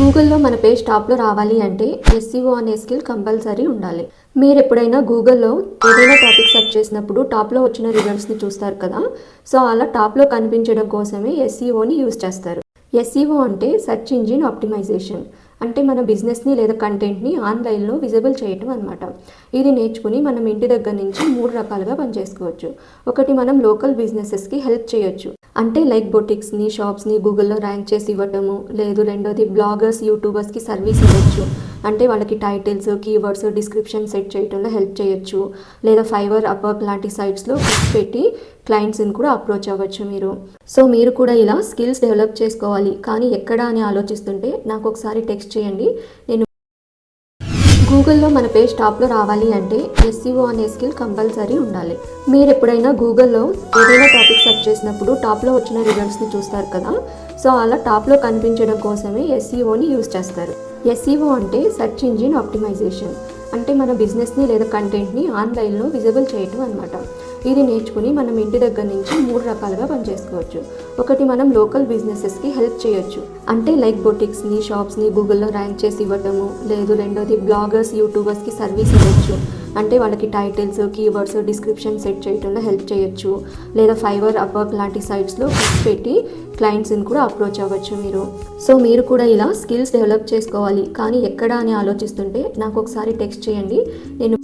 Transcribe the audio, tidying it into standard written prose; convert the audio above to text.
గూగుల్లో మన పేజ్ టాప్లో రావాలి అంటే ఎస్సీఓ అనే స్కిల్ కంపల్సరీ ఉండాలి. మీరు ఎప్పుడైనా గూగుల్లో ఏదైనా టాపిక్ సెర్చ్ చేసినప్పుడు టాప్లో వచ్చిన రిజల్ట్స్ని చూస్తారు కదా. సో అలా టాప్లో కనిపించడం కోసమే ఎస్సీఓని యూజ్ చేస్తారు. ఎస్సీఓ అంటే సెర్చ్ ఇంజిన్ ఆప్టిమైజేషన్. అంటే మన బిజినెస్ని లేదా కంటెంట్ని ఆన్లైన్లో విజిబుల్ చేయటం అనమాట. ఇది నేర్చుకుని మనం ఇంటి దగ్గర నుంచి 3 రకాలుగా పనిచేసుకోవచ్చు. ఒకటి, మనం లోకల్ బిజినెసెస్కి హెల్ప్ చేయొచ్చు. అంటే లైక్ బొటిక్స్ని, షాప్స్ని గూగుల్లో ర్యాంక్ చేసి ఇవ్వటము. లేదు, రెండోది బ్లాగర్స్, యూట్యూబర్స్కి సర్వీస్ ఇవ్వచ్చు. అంటే వాళ్ళకి టైటిల్స్, కీవర్డ్స్, డిస్క్రిప్షన్ సెట్ చేయడంలో హెల్ప్ చేయొచ్చు. లేదా ఫైవర్, అప్వర్క్ లాంటి సైట్స్లో పిక్స్ పెట్టి క్లయింట్స్ని కూడా అప్రోచ్ అవ్వచ్చు మీరు. సో మీరు కూడా ఇలా స్కిల్స్ డెవలప్ చేసుకోవాలి, కానీ ఎక్కడ అని ఆలోచిస్తుంటే నాకు ఒకసారి టెక్స్ట్ చేయండి. నేను గూగుల్లో మన పేజ్ టాప్లో రావాలి అంటే ఎస్సీఓ అనే స్కిల్ కంపల్సరీ ఉండాలి. మీరు ఎప్పుడైనా గూగుల్లో ఏదైనా టాపిక్ సెర్చ్ చేసినప్పుడు టాప్లో వచ్చిన రిజల్ట్స్ని చూస్తారు కదా. సో అలా టాప్లో కనిపించడం కోసమే ఎస్సీఓని యూజ్ చేస్తారు. ఎస్సీఓ అంటే సెర్చ్ ఇంజిన్ ఆప్టిమైజేషన్. అంటే మన బిజినెస్ని లేదా కంటెంట్ని ఆన్లైన్లో విజిబుల్ చేయటం అనమాట. ఇది నేర్చుకుని మనం ఇంటి దగ్గర నుంచి 3 రకాలుగా పనిచేసుకోవచ్చు. ఒకటి, మనం లోకల్ బిజినెసెస్కి హెల్ప్ చేయొచ్చు. అంటే లైక్ బొటిక్స్ని, షాప్స్ని గూగుల్లో ర్యాంక్ చేసి ఇవ్వటము. లేదు, రెండోది బ్లాగర్స్, యూట్యూబర్స్కి సర్వీస్ ఇవ్వచ్చు. అంటే వాళ్ళకి టైటిల్స్, కీవర్డ్స్, డిస్క్రిప్షన్ సెట్ చేయడంలో హెల్ప్ చేయొచ్చు. లేదా ఫైవర్, అప్వర్క్ లాంటి సైట్స్లో పిక్స్ పెట్టి క్లయింట్స్ని కూడా అప్రోచ్ అవ్వచ్చు మీరు. సో మీరు కూడా ఇలా స్కిల్స్ డెవలప్ చేసుకోవాలి, కానీ ఎక్కడ అని ఆలోచిస్తుంటే నాకు ఒకసారి టెక్స్ట్ చేయండి. నేను